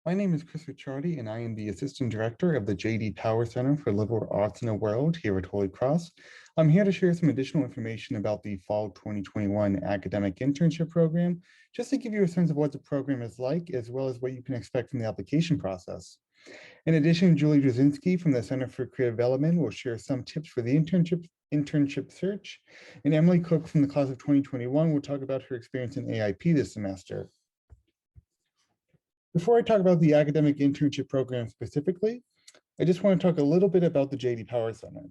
My name is Chris Ricciardi, and I am the Assistant Director of the J.D. Power Center for Liberal Arts in the World here at Holy Cross. I'm here to share some additional information about the Fall 2021 Academic Internship Program, just to give you a sense of what the program is like, as well as what you can expect from the application process. In addition, Julie Draczynski from the Center for Creative Development will share some tips for the internship search, and Emily Cook from the class of 2021 will talk about her experience in AIP this semester. Before I talk about the academic internship program specifically, I just want to talk a little bit about the J.D. Power Center.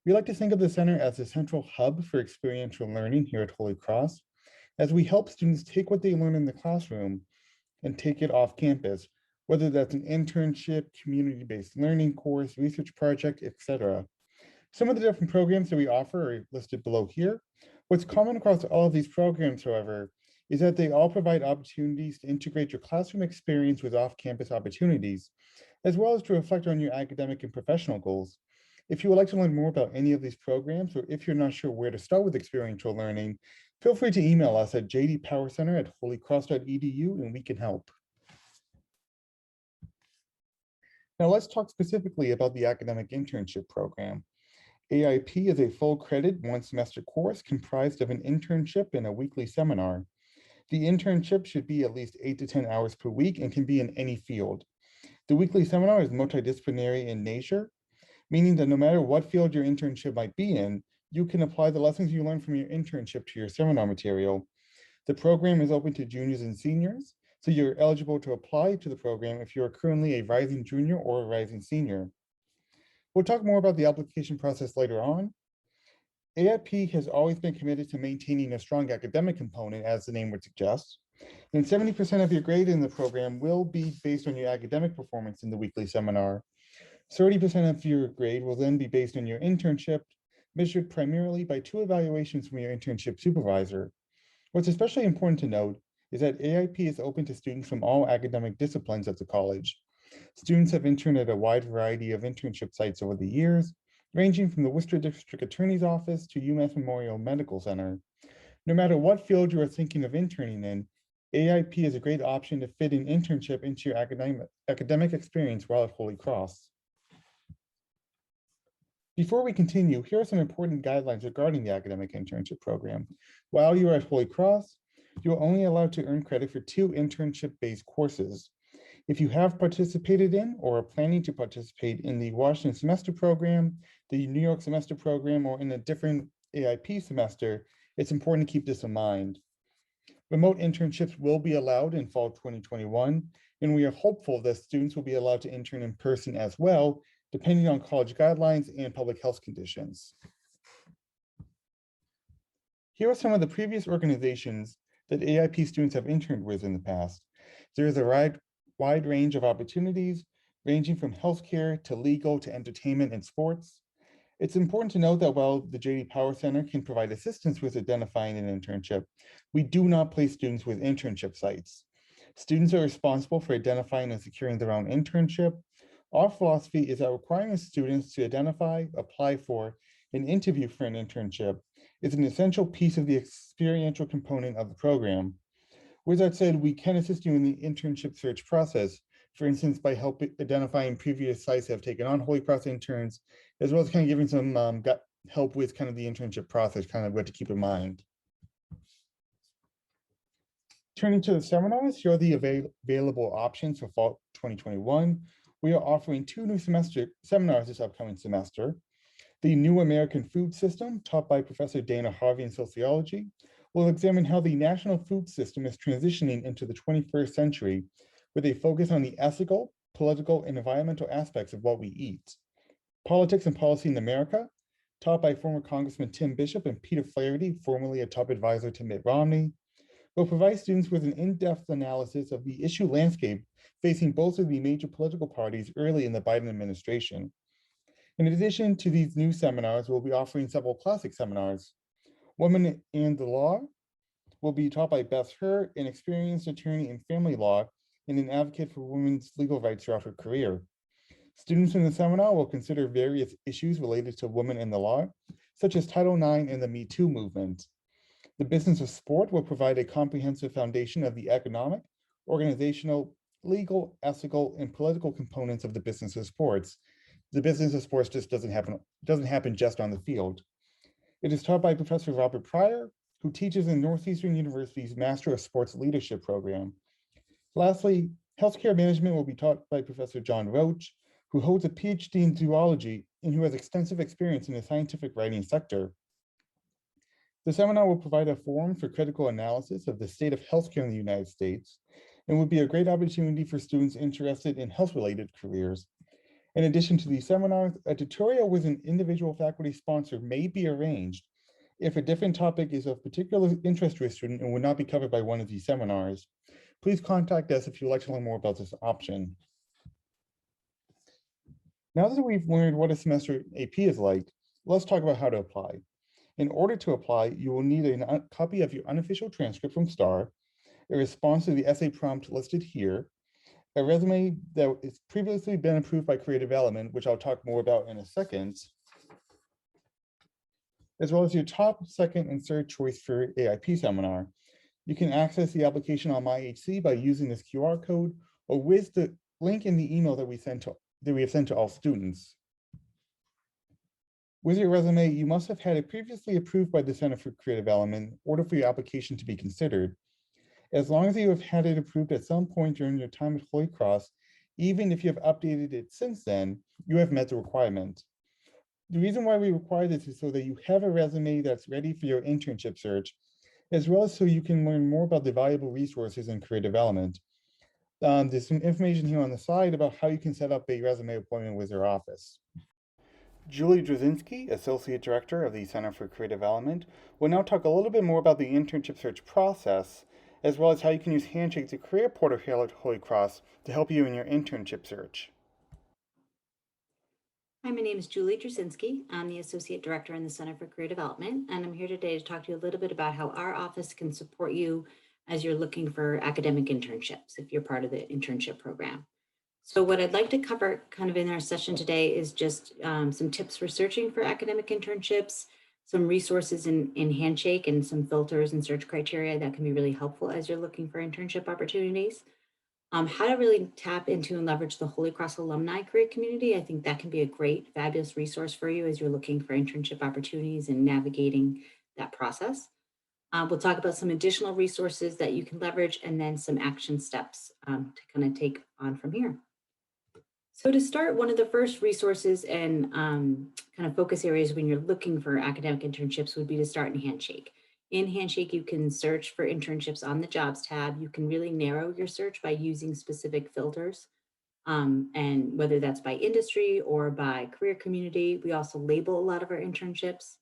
We like to think of the center as a central hub for experiential learning here at Holy Cross, as we help students take what they learn in the classroom and take it off campus, whether that's an internship, community-based learning course, research project, etc. Some of the different programs that we offer are listed below here. What's common across all of these programs, however, is that they all provide opportunities to integrate your classroom experience with off-campus opportunities, as well as to reflect on your academic and professional goals. If you would like to learn more about any of these programs, or if you're not sure where to start with experiential learning, feel free to email us at jdpowercenter@holycross.edu and we can help. Now let's talk specifically about the academic internship program. AIP is a full credit, one semester course comprised of an internship and a weekly seminar. The internship should be at least 8 to 10 hours per week and can be in any field. The weekly seminar is multidisciplinary in nature, meaning that no matter what field your internship might be in, you can apply the lessons you learn from your internship to your seminar material. The program is open to juniors and seniors, so you're eligible to apply to the program if you are currently a rising junior or a rising senior. We'll talk more about the application process later on. AIP has always been committed to maintaining a strong academic component, as the name would suggest. And 70% of your grade in the program will be based on your academic performance in the weekly seminar. 30% of your grade will then be based on your internship, measured primarily by 2 evaluations from your internship supervisor. What's especially important to note is that AIP is open to students from all academic disciplines at the college. Students have interned at a wide variety of internship sites over the years, ranging from the Worcester District Attorney's Office to UMass Memorial Medical Center. No matter what field you are thinking of interning in, AIP is a great option to fit an internship into your academic experience while at Holy Cross. Before we continue, here are some important guidelines regarding the academic internship program. While you are at Holy Cross, you are only allowed to earn credit for 2 internship-based courses. If you have participated in or are planning to participate in the Washington semester program, the New York semester program, or in a different AIP semester, it's important to keep this in mind. Remote internships will be allowed in fall 2021, and we are hopeful that students will be allowed to intern in person as well, depending on college guidelines and public health conditions. Here are some of the previous organizations that AIP students have interned with in the past. There is a wide range of opportunities, ranging from healthcare to legal to entertainment and sports. It's important to note that while the J.D. Power Center can provide assistance with identifying an internship, we do not place students with internship sites. Students are responsible for identifying and securing their own internship. Our philosophy is that requiring students to identify, apply for, and interview for an internship is an essential piece of the experiential component of the program. With that said, we can assist you in the internship search process, for instance, by helping identifying previous sites that have taken on Holy Cross interns, as well as kind of giving some help with kind of the internship process, kind of what to keep in mind. Turning to the seminars, here are the available options for fall 2021. We are offering 2 new seminars this upcoming semester. The New American Food System, taught by Professor Dana Harvey in sociology, will examine how the national food system is transitioning into the 21st century with a focus on the ethical, political, and environmental aspects of what we eat. Politics and Policy in America, taught by former Congressman Tim Bishop and Peter Flaherty, formerly a top advisor to Mitt Romney, will provide students with an in-depth analysis of the issue landscape facing both of the major political parties early in the Biden administration. In addition to these new seminars, we'll be offering several classic seminars. Women and the Law will be taught by Beth Hur, an experienced attorney in family law and an advocate for women's legal rights throughout her career. Students in the seminar will consider various issues related to women in the law, such as Title IX and the Me Too movement. The Business of Sport will provide a comprehensive foundation of the economic, organizational, legal, ethical, and political components of the business of sports. The business of sports just doesn't happen just on the field. It is taught by Professor Robert Pryor, who teaches in Northeastern University's Master of Sports Leadership program. Lastly, healthcare management will be taught by Professor John Roach, who holds a PhD in zoology and who has extensive experience in the scientific writing sector. The seminar will provide a forum for critical analysis of the state of healthcare in the United States and would be a great opportunity for students interested in health-related careers. In addition to these seminars, a tutorial with an individual faculty sponsor may be arranged if a different topic is of particular interest to a student and would not be covered by one of these seminars. Please contact us if you'd like to learn more about this option. Now that we've learned what a semester AP is like, let's talk about how to apply. In order to apply, you will need a copy of your unofficial transcript from STAR, a response to the essay prompt listed here, a resume that has previously been approved by Career Development, which I'll talk more about in a second, as well as your top, second, and third choice for AIP seminar. You can access the application on MyHC by using this QR code or with the link in the email that we have sent to all students. With your resume, you must have had it previously approved by the Center for Career Development in order for your application to be considered. As long as you have had it approved at some point during your time at Holy Cross, even if you have updated it since then, you have met the requirement. The reason why we require this is so that you have a resume that's ready for your internship search, as well as so you can learn more about the valuable resources in career development. There's some information here on the side about how you can set up a resume appointment with your office. Julie Draczynski, Associate Director of the Center for Career Development, will now talk a little bit more about the internship search process, as well as how you can use Handshake, the career portal here at Holy Cross, to help you in your internship search. Hi, my name is Julie Draczynski. I'm the Associate Director in the Center for Career Development, and I'm here today to talk to you a little bit about how our office can support you as you're looking for academic internships, if you're part of the internship program. So what I'd like to cover kind of in our session today is just some tips for searching for academic internships, some resources in Handshake, and some filters and search criteria that can be really helpful as you're looking for internship opportunities. How to really tap into and leverage the Holy Cross alumni career community. I think that can be a great, fabulous resource for you as you're looking for internship opportunities and navigating that process. We'll talk about some additional resources that you can leverage and then some action steps to kind of take on from here. So to start, one of the first resources and kind of focus areas when you're looking for academic internships would be to start in Handshake. In Handshake, you can search for internships on the jobs tab. You can really narrow your search by using specific filters, and whether that's by industry or by career community. We also label a lot of our internships.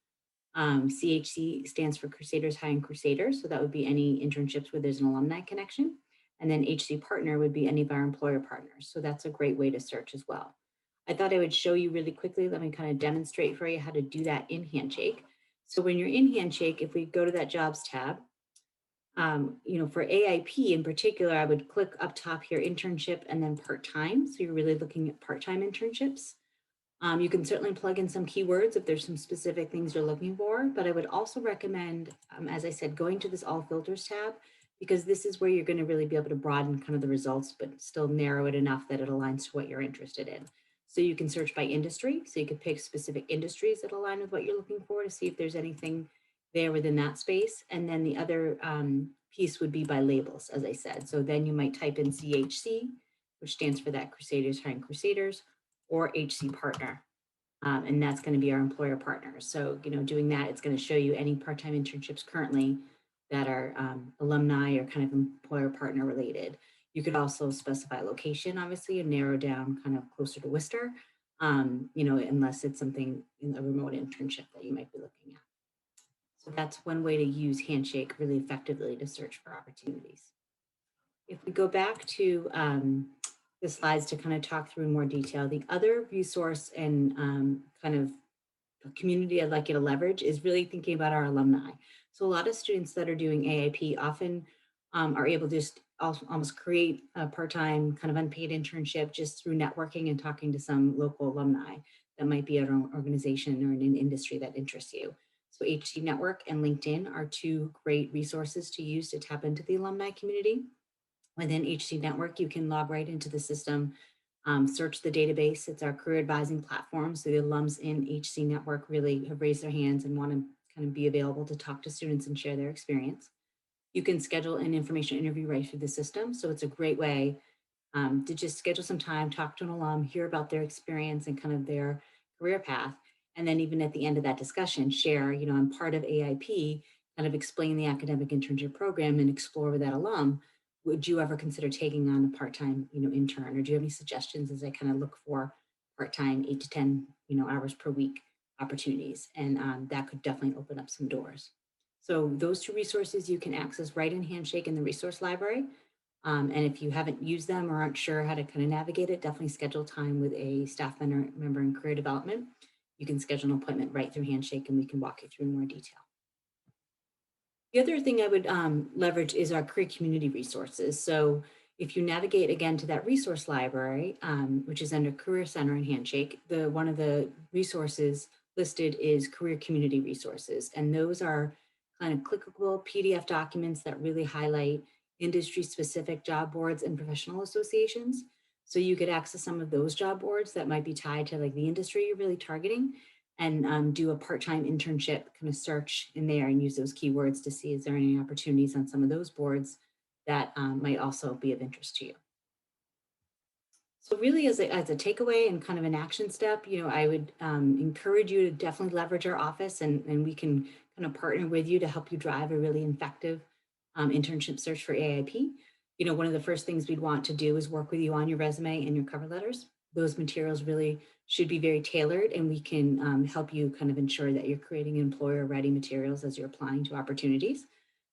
CHC stands for Crusaders High and Crusaders. So that would be any internships where there's an alumni connection. And then HC partner would be any of our employer partners. So that's a great way to search as well. I thought I would show you really quickly. Let me kind of demonstrate for you how to do that in Handshake. So when you're in Handshake, if we go to that jobs tab, for AIP in particular, I would click up top here, internship, and then part-time. So you're really looking at part-time internships. You can certainly plug in some keywords if there's some specific things you're looking for, but I would also recommend, as I said, going to this all filters tab, because this is where you're going to really be able to broaden kind of the results, but still narrow it enough that it aligns to what you're interested in. So you can search by industry. So you could pick specific industries that align with what you're looking for to see if there's anything there within that space. And then the other piece would be by labels, as I said. So then you might type in CHC, which stands for that Crusaders High and Crusaders, or HC partner. And that's going to be our employer partner. So, doing that, it's going to show you any part-time internships currently that are alumni or kind of employer partner related. You could also specify location, obviously, and narrow down kind of closer to Worcester, unless it's something in a remote internship that you might be looking at. So that's one way to use Handshake really effectively to search for opportunities. If we go back to the slides to kind of talk through in more detail, the other resource and kind of community I'd like you to leverage is really thinking about our alumni. So a lot of students that are doing AIP often are able to just almost create a part-time kind of unpaid internship just through networking and talking to some local alumni that might be at an organization or in an industry that interests you. So HC Network and LinkedIn are two great resources to use to tap into the alumni community. Within HC Network, you can log right into the system, search the database. It's our career advising platform. So the alums in HC Network really have raised their hands and want to kind of be available to talk to students and share their experience. You can schedule an information interview right through the system. So it's a great way to just schedule some time, talk to an alum, hear about their experience and kind of their career path. And then even at the end of that discussion, share, I'm part of AIP, kind of explain the academic internship program and explore with that alum. Would you ever consider taking on a part-time, intern? Or do you have any suggestions as I kind of look for part-time 8 to 10, hours per week opportunities? And that could definitely open up some doors. So those two resources you can access right in Handshake in the resource library. And if you haven't used them or aren't sure how to kind of navigate it, definitely schedule time with a staff member in career development. You can schedule an appointment right through Handshake and we can walk you through in more detail. The other thing I would leverage is our career community resources. So if you navigate again to that resource library, which is under Career Center and Handshake, one of the resources listed is career community resources. And those are kind of clickable PDF documents that really highlight industry specific job boards and professional associations. So you could access some of those job boards that might be tied to like the industry you're really targeting and do a part-time internship kind of search in there and use those keywords to see is there any opportunities on some of those boards that might also be of interest to you. So really as a takeaway and kind of an action step, I would encourage you to definitely leverage our office and we can kind of partner with you to help you drive a really effective internship search for AIP. One of the first things we'd want to do is work with you on your resume and your cover letters. Those materials really should be very tailored and we can help you kind of ensure that you're creating employer ready materials as you're applying to opportunities.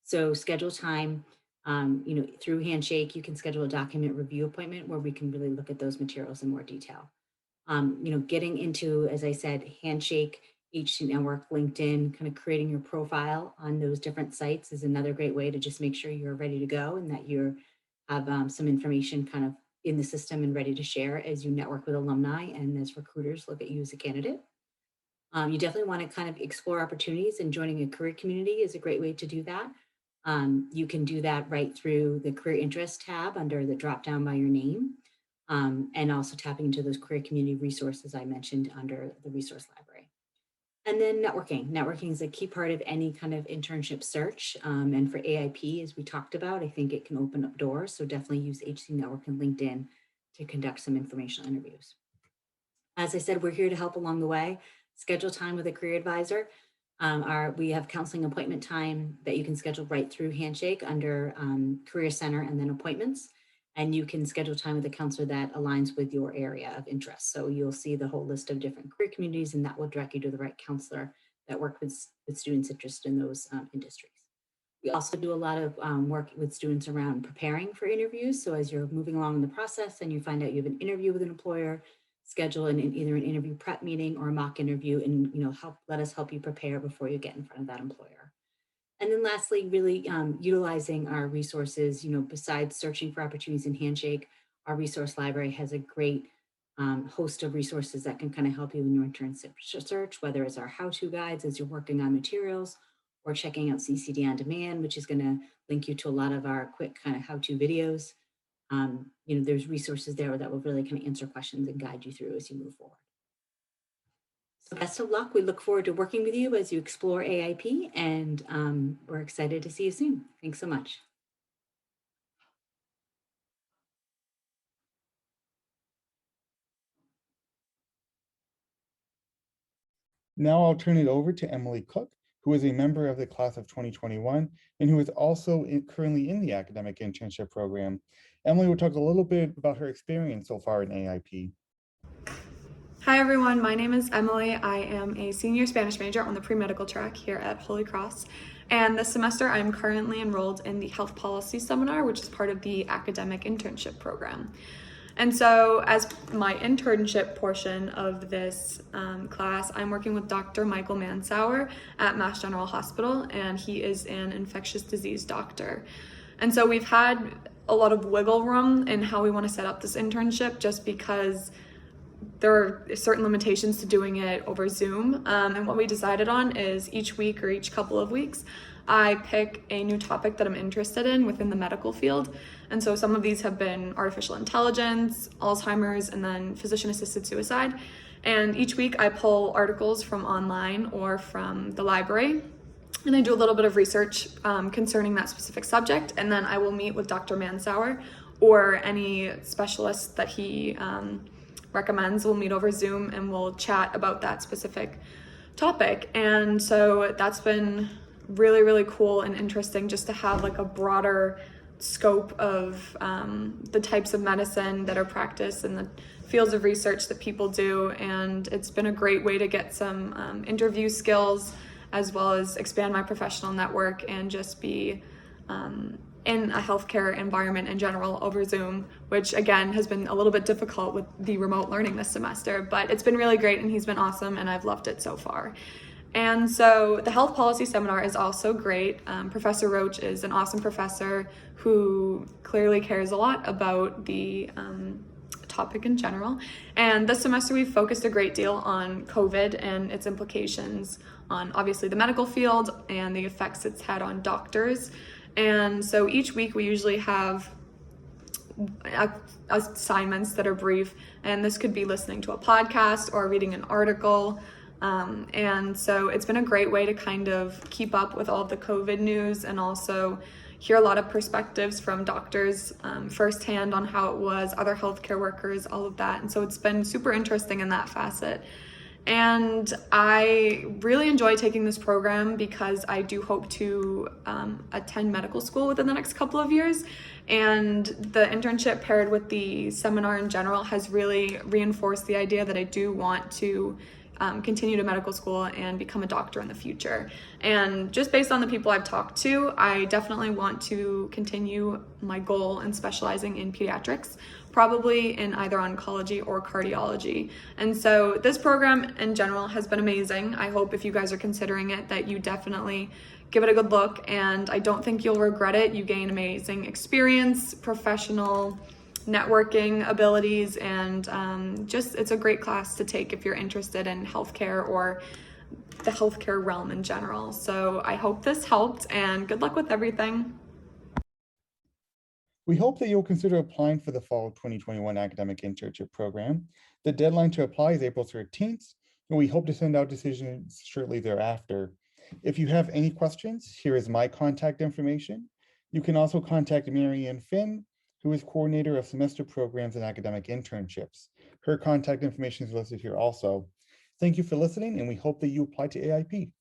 So schedule time, through Handshake, you can schedule a document review appointment where we can really look at those materials in more detail. Getting into, as I said, Handshake, HC Network, LinkedIn, kind of creating your profile on those different sites is another great way to just make sure you're ready to go and that you have some information kind of in the system and ready to share as you network with alumni and as recruiters look at you as a candidate. You definitely want to kind of explore opportunities and joining a career community is a great way to do that. You can do that right through the career interest tab under the drop down by your name. And also tapping into those career community resources I mentioned under the resource library. And then networking. Networking is a key part of any kind of internship search. And for AIP, as we talked about, I think it can open up doors. So definitely use HC Network and LinkedIn to conduct some informational interviews. As I said, we're here to help along the way. Schedule time with a career advisor. We have counseling appointment time that you can schedule right through Handshake under Career Center and then appointments. And you can schedule time with a counselor that aligns with your area of interest. So you'll see the whole list of different career communities and that will direct you to the right counselor that work with students interested in those industries. We also do a lot of work with students around preparing for interviews. So as you're moving along in the process and you find out you have an interview with an employer, schedule either an interview prep meeting or a mock interview and let us help you prepare before you get in front of that employer. And then lastly, really utilizing our resources, besides searching for opportunities in Handshake, our resource library has a great host of resources that can kind of help you in your internship search, whether it's our how-to guides as you're working on materials or checking out CCD on demand, which is going to link you to a lot of our quick kind of how-to videos. There's resources there that will really kind of answer questions and guide you through as you move forward. So best of luck. We look forward to working with you as you explore AIP and we're excited to see you soon. Thanks so much. Now I'll turn it over to Emily Cook, who is a member of the class of 2021 and who is also currently in the academic internship program. Emily will talk a little bit about her experience so far in AIP. Hi everyone, my name is Emily. I am a senior Spanish major on the pre-medical track here at Holy Cross. And this semester I'm currently enrolled in the Health Policy Seminar, which is part of the academic internship program. And so as my internship portion of this class, I'm working with Dr. Michael Mansauer at Mass General Hospital, and he is an infectious disease doctor. And so we've had a lot of wiggle room in how we want to set up this internship just because there are certain limitations to doing it over Zoom. And what we decided on is each week or each couple of weeks, I pick a new topic that I'm interested in within the medical field. And so some of these have been artificial intelligence, Alzheimer's, and then physician-assisted suicide. And each week I pull articles from online or from the library, and I do a little bit of research concerning that specific subject, and then I will meet with Dr. Mansauer or any specialist that he recommends. We'll meet over Zoom and we'll chat about that specific topic. And so that's been really, really cool and interesting just to have like a broader scope of the types of medicine that are practiced and the fields of research that people do. And it's been a great way to get some interview skills, as well as expand my professional network and just be in a healthcare environment in general over Zoom, which again has been a little bit difficult with the remote learning this semester, but it's been really great and he's been awesome and I've loved it so far. And so the health policy seminar is also great. Professor Roach is an awesome professor who clearly cares a lot about the topic in general. And this semester we've focused a great deal on COVID and its implications on obviously the medical field and the effects it's had on doctors. And so each week we usually have assignments that are brief, and this could be listening to a podcast or reading an article. And so it's been a great way to kind of keep up with all of the COVID news and also hear a lot of perspectives from doctors firsthand on how it was, other healthcare workers, all of that. And so it's been super interesting in that facet. And I really enjoy taking this program because I do hope to attend medical school within the next couple of years. And the internship paired with the seminar in general has really reinforced the idea that I do want to continue to medical school and become a doctor in the future. And just based on the people I've talked to, I definitely want to continue my goal in specializing in pediatrics, probably in either oncology or cardiology. And so this program in general has been amazing. I hope if you guys are considering it that you definitely give it a good look, and I don't think you'll regret it. You gain amazing experience, professional networking abilities, and just it's a great class to take if you're interested in healthcare or the healthcare realm in general. So I hope this helped, and good luck with everything. We hope that you'll consider applying for the fall 2021 academic internship program. The deadline to apply is April 13th, and we hope to send out decisions shortly thereafter. If you have any questions, here is my contact information. You can also contact Mary Ann Finn, who is coordinator of semester programs and academic internships. Her contact information is listed here also. Thank you for listening, and we hope that you apply to AIP.